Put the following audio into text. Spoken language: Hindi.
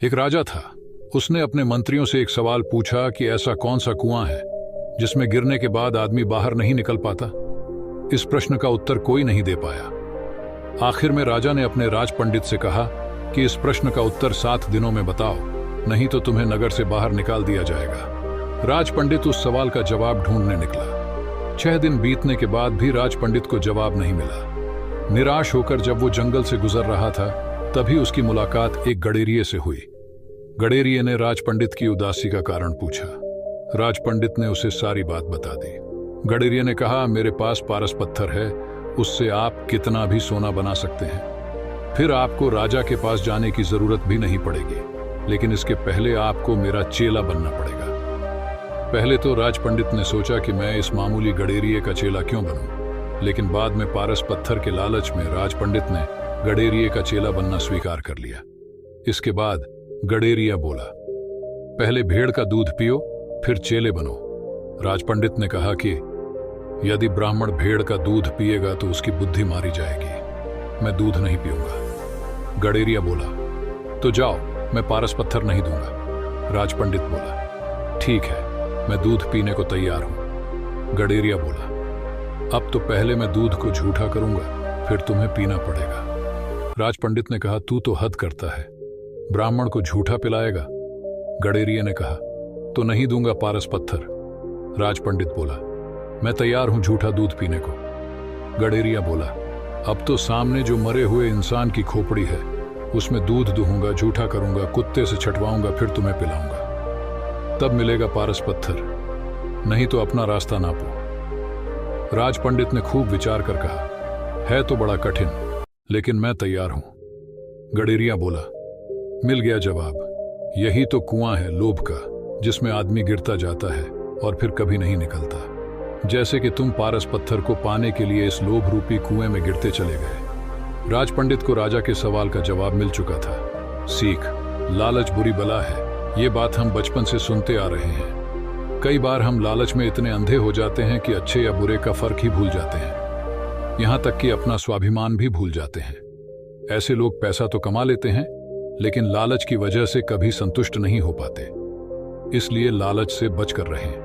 एक राजा था। उसने अपने मंत्रियों से एक सवाल पूछा कि ऐसा कौन सा कुआं है जिसमें गिरने के बाद आदमी बाहर नहीं निकल पाता। इस प्रश्न का उत्तर कोई नहीं दे पाया। आखिर में राजा ने अपने राज पंडित से कहा कि इस प्रश्न का उत्तर 7 दिनों में बताओ, नहीं तो तुम्हें नगर से बाहर निकाल दिया जाएगा। राज पंडित उस सवाल का जवाब ढूंढने निकला। 6 दिन बीतने के बाद भी राज पंडित को जवाब नहीं मिला। निराश होकर जब वो जंगल से गुजर रहा था, तभी उसकी मुलाकात एक गडेरिये से हुई। गडेरिये ने राज पंडित की उदासी का कारण पूछा। राज पंडित ने उसे सारी बात बता दी। गडेरिये ने कहा, मेरे पास पारस पत्थर है, उससे आप कितना भी सोना बना सकते हैं। फिर आपको राजा के पास जाने की जरूरत भी नहीं पड़ेगी, लेकिन इसके पहले आपको मेरा चेला बनना पड़ेगा। पहले तो राज पंडित ने सोचा कि मैं इस मामूली गडेरिये का चेला क्यों बनूं, लेकिन बाद में पारस पत्थर के लालच में राज पंडित ने गडेरिये का चेला बनना स्वीकार कर लिया। इसके बाद गडेरिया बोला, पहले भेड़ का दूध पियो, फिर चेले बनो। राज पंडित ने कहा कि यदि ब्राह्मण भेड़ का दूध पिएगा तो उसकी बुद्धि मारी जाएगी। मैं दूध नहीं पीऊंगा। गडेरिया बोला, तो जाओ, मैं पारस पत्थर नहीं दूंगा। राज पंडित बोला, ठीक है, मैं दूध पीने को तैयार हूं। गडेरिया बोला, अब तो पहले मैं दूध को झूठा करूंगा, फिर तुम्हें पीना पड़ेगा। राज पंडित ने कहा, तू तो हद करता है, ब्राह्मण को झूठा पिलाएगा। गडेरिये ने कहा, तो नहीं दूंगा पारस पत्थर। राज पंडित बोला, मैं तैयार हूं झूठा दूध पीने को। गडेरिया बोला, अब तो सामने जो मरे हुए इंसान की खोपड़ी है, उसमें दूध दूंगा, झूठा करूंगा, कुत्ते से छटवाऊंगा, फिर तुम्हें पिलाऊंगा, तब मिलेगा पारस पत्थर, नहीं तो अपना रास्ता नापो। राज पंडित ने खूब विचार कर कहा, है तो बड़ा कठिन, लेकिन मैं तैयार हूं। गडेरिया बोला, मिल गया जवाब, यही तो कुआं है लोभ का, जिसमें आदमी गिरता जाता है और फिर कभी नहीं निकलता। जैसे कि तुम पारस पत्थर को पाने के लिए इस लोभ रूपी कुएं में गिरते चले गए। राज पंडित को राजा के सवाल का जवाब मिल चुका था। सीख, लालच बुरी बला है, ये बात हम बचपन से सुनते आ रहे हैं। कई बार हम लालच में इतने अंधे हो जाते हैं कि अच्छे या बुरे का फर्क ही भूल जाते हैं, यहां तक कि अपना स्वाभिमान भी भूल जाते हैं। ऐसे लोग पैसा तो कमा लेते हैं, लेकिन लालच की वजह से कभी संतुष्ट नहीं हो पाते। इसलिए लालच से बचकर रहें।